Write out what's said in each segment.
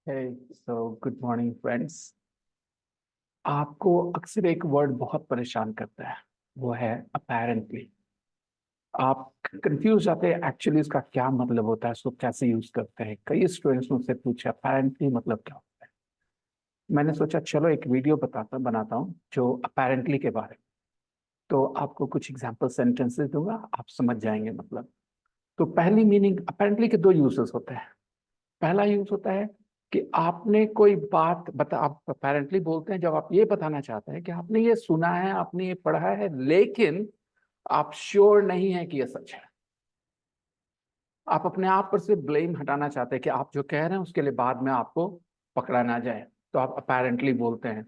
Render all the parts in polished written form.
Good morning friends. आपको अक्सर एक वर्ड बहुत परेशान करता है, वो है अपेरेंटली। आप कंफ्यूज जाते हैं एक्चुअली इसका क्या मतलब होता है, इसको कैसे यूज करते हैं। कई स्टूडेंट्स मुझसे पूछे अपेरेंटली मतलब क्या होता है। मैंने सोचा चलो एक वीडियो बनाता हूँ जो अपेरेंटली के बारे में। तो आपको कुछ एग्जांपल सेंटेंसेस दूंगा, आप समझ जाएंगे मतलब। तो पहली मीनिंग अपेरेंटली के दो यूजेस होते हैं। पहला यूज होता है कि आपने कोई बात बता, आप अपेरेंटली बोलते हैं जब आप ये बताना चाहते हैं कि आपने ये सुना है, आपने ये पढ़ा है, लेकिन आप श्योर नहीं है कि ये सच है। आप अपने आप पर से ब्लेम हटाना चाहते हैं कि आप जो कह रहे हैं उसके लिए बाद में आपको पकड़ा ना जाए, तो आप अपेरेंटली बोलते हैं।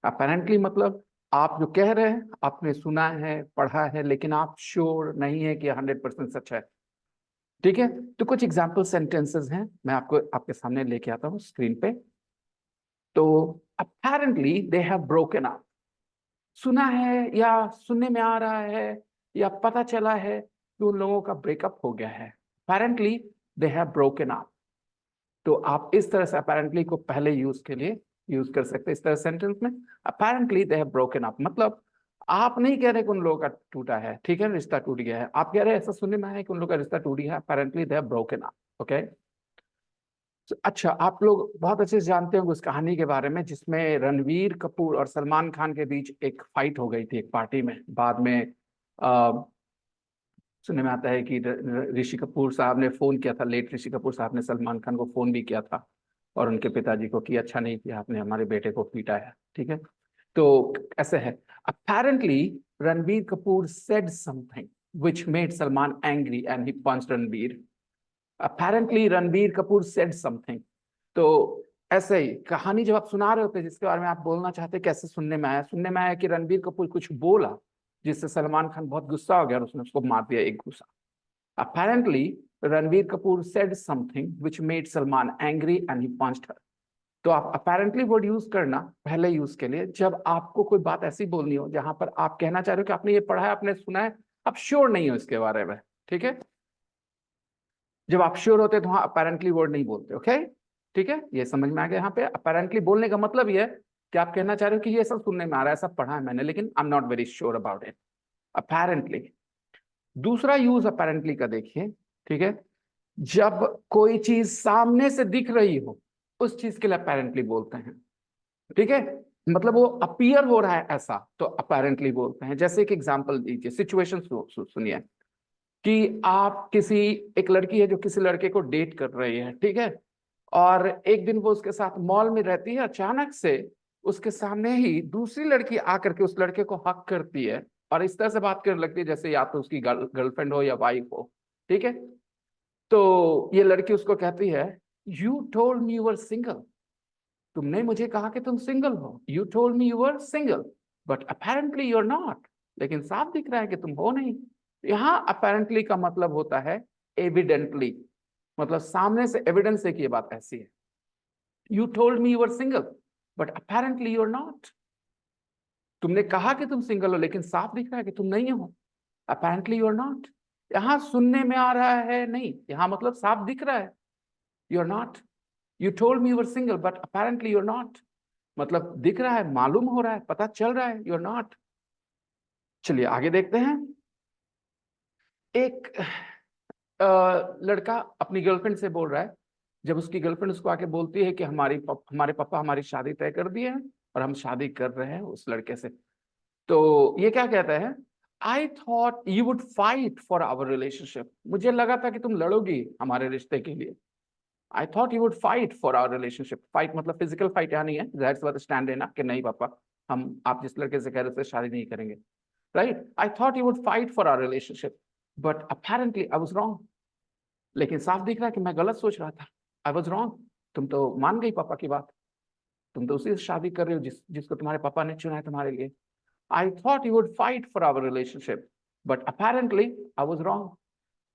अपेरेंटली मतलब आप जो कह रहे हैं आपने सुना है, पढ़ा है, लेकिन आप श्योर नहीं है कि 100% सच है। ठीक है, तो कुछ एग्जाम्पल सेंटेंसेस हैं, मैं आपको आपके सामने लेके आता हूँ स्क्रीन पे। तो apparently they have broken up। सुना है या सुनने में आ रहा है या पता चला है कि उन लोगों का ब्रेकअप हो गया है। apparently they have broken up। तो आप इस तरह से apparently को पहले यूज के लिए यूज कर सकते हैं इस तरह सेंटेंस में। apparently they have broken up मतलब आप नहीं कह रहे कि उन लोगों का टूटा है, ठीक है, रिश्ता टूट गया है, आप कह रहे हैं ऐसा सुनने में आया है कि उन लोगों का रिश्ता टूट गया है। apparently they have broken up। Okay. अच्छा, आप लोग बहुत अच्छे से जानते होंगे उस कहानी के बारे में जिसमें रणवीर कपूर और सलमान खान के बीच एक फाइट हो गई थी एक पार्टी में। बाद में आ, सुनने में आता है कि ऋषि कपूर साहब ने फोन किया था, लेट ऋषि कपूर साहब ने सलमान खान को फोन भी किया था और उनके पिताजी को कि अच्छा नहीं किया आपने, हमारे बेटे को पीटा है। ठीक है, तो ऐसे है। Apparently Ranbir Kapoor said something which made Salman angry and he punched Ranbir। Apparently Ranbir Kapoor said something. तो ऐसे ही कहानी जब आप सुना रहे होते हैं जिसके बारे में आप बोलना चाहते हैं, कैसे सुनने में आया कि रणबीर कपूर कुछ बोला जिससे सलमान खान बहुत गुस्सा हो गया और उसने उसको मार दिया एक घूसा। Apparently Ranbir Kapoor said something which made Salman angry and he punched her. तो आप अपेरेंटली वर्ड यूज करना पहले यूज के लिए जब आपको कोई बात ऐसी बोलनी हो जहां पर आप कहना चाह रहे हो कि आपने ये पढ़ा है, आपने सुना है, आप श्योर नहीं हो इसके बारे में। ठीक है, जब आप श्योर होते हैं तो वहां अपेरेंटली वर्ड नहीं बोलते। ओके, ठीक है, ये समझ में आ गया। यहाँ पे अपेरेंटली बोलने का मतलब ये है कि आप कहना चाह रहे हो कि ये सब सुनने में आ रहा है, सब पढ़ा है मैंने, लेकिन I am not very sure about it. Apparently. दूसरा यूज अपेरेंटली का देखिए। ठीक है, जब कोई चीज सामने से दिख रही हो उस चीज के लिए अपेरेंटली बोलते हैं। ठीक है, मतलब वो अपीयर हो रहा है ऐसा तो अपेरेंटली बोलते हैं। जैसे एक एग्जांपल दीजिए, सिचुएशन सुनिए कि आप किसी, एक लड़की है जो किसी लड़के को डेट कर रही है, ठीक है, और एक दिन वो उसके साथ मॉल में रहती है, अचानक से उसके सामने ही दूसरी लड़की आकर के उस लड़के को हक करती है और इस तरह से बात करने लगती है जैसे या तो उसकी गर्लफ्रेंड हो या वाइफ हो। ठीक है, तो ये लड़की उसको कहती है, you told me you are single. तुमने मुझे कहा कि तुम सिंगल हो, you told me you are single, but apparently you are not. लेकिन साफ दिख रहा है कि तुम हो नहीं। यहां अपेरेंटली का मतलब होता है एविडेंटली, मतलब सामने से एविडेंस है कि ये बात ऐसी है। You told me you are single but apparently you are not. तुमने कहा कि तुम सिंगल हो लेकिन साफ दिख रहा है कि तुम नहीं हो। Apparently you are not. यहां सुनने में आ रहा है नहीं, यहां मतलब साफ दिख रहा है, you are not. You told me you are single but apparently you are not, मतलब दिख रहा है, मालूम हो रहा है, पता चल रहा है, यू आर नॉट। चलिए आगे देखते हैं। एक लड़का अपनी गर्लफ्रेंड से बोल रहा है, जब उसकी गर्लफ्रेंड उसको आके बोलती है कि हमारे पापा हमारी शादी तय कर दिए हैं और हम शादी कर रहे हैं उस लड़के से। तो ये क्या कहता है, I thought you would fight for our relationship. मुझे लगा था कि तुम लड़ोगी हमारे रिश्ते के लिए। I thought you would fight for our relationship. Fight मतलब फिजिकल फाइट यहाँ नहीं है, जाहिर सी बात स्टैंड लेना कि नहीं पापा, हम आप जिस लड़के से कह रहे थे शादी नहीं करेंगे। Right, I thought you would fight for our relationship but apparently I was wrong. लेकिन साफ दिख रहा है कि मैं गलत सोच रहा था, आई वाज रॉन्ग। तुम तो मान गई पापा की बात, तुम तो उसी से शादी कर रहे हो जिसको तुम्हारे पापा ने चुना है तुम्हारे लिए। I thought you would fight for our relationship but apparently I was wrong.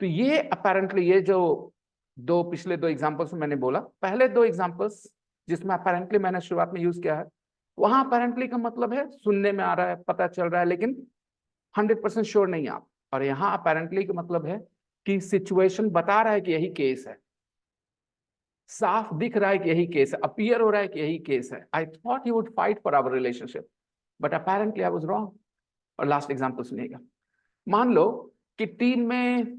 तो ये अपेरेंटली, ये जो दो पिछले दो एग्जांपल्स में मैंने बोला, पहले दो एग्जांपल्स जिसमें अपेरेंटली मैंने शुरुआत में यूज किया है, वहां अपेरेंटली का मतलब है सुनने में आ रहा है, पता चल रहा है, लेकिन 100% श्योर नहीं आप। और यहाँ अपेरेंटली का मतलब है कि सिचुएशन बता रहा है कि यही केस है। साफ दिख रहा है कि यही केस है, अपीयर हो रहा है कि यही केस है। I thought he would fight for our relationship, but apparently I was wrong. और लास्ट एग्जांपल सुनिएगा। मान लो कि टीम में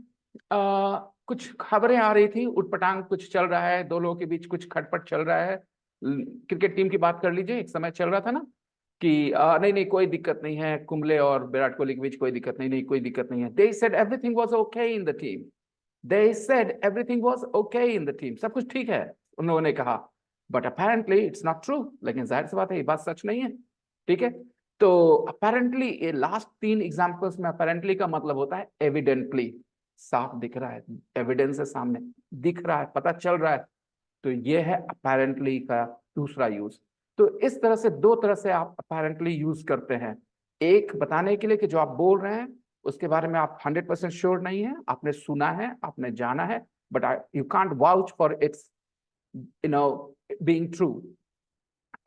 कुछ खबरें आ रही थी, उटपटांग कुछ चल रहा है, दो लोगों के बीच कुछ खटपट चल रहा है। क्रिकेट टीम की बात कर लीजिए, एक समय चल रहा था ना कि नहीं नहीं कोई दिक्कत नहीं है, कुंबले और विराट कोहली के बीच कोई दिक्कत नहीं, नहीं कोई दिक्कत नहीं है। They said everything was okay in the team, they said everything was okay in the team, सब कुछ ठीक है उन्होंने कहा। But apparently it's not true, लेकिन जाहिर सी बात है ये बात सच नहीं है। ठीक है, तो अपेरेंटली ये लास्ट तीन एग्जांपल्स में अपेरेंटली का मतलब होता है एविडेंटली, साफ दिख रहा है, एविडेंस है सामने, दिख रहा है, पता चल रहा है। तो ये है अपेरेंटली का दूसरा यूज। तो इस तरह से दो तरह से आप अपेरेंटली यूज करते हैं। एक बताने के लिए कि जो आप बोल रहे हैं उसके बारे में आप 100% श्योर नहीं है, आपने सुना है, आपने जाना है, but you can't vouch for its being true.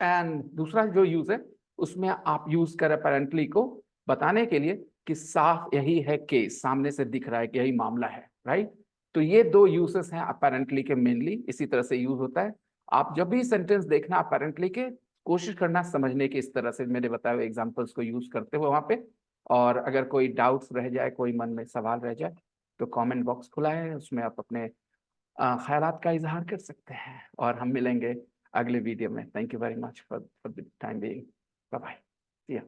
And दूसरा जो यूज है उसमें आप यूज कर अपेरेंटली को बताने के लिए कि साफ यही है केस, सामने से दिख रहा है कि यही मामला है, राइट। तो ये दो यूजेस हैं अपेरेंटली के, मेनली इसी तरह से यूज होता है। आप जब भी सेंटेंस देखना अपेरेंटली के, कोशिश करना समझने की, इस तरह से मेरे बताए हुए एग्जांपल्स को यूज करते हुए वहां पे। और अगर कोई डाउट्स रह जाए, कोई मन में सवाल रह जाए, तो कमेंट बॉक्स खुला है, उसमें आप अपने ख्यालात का इजहार कर सकते हैं। और हम मिलेंगे अगले वीडियो में। Thank you very much for the time being. Bye bye.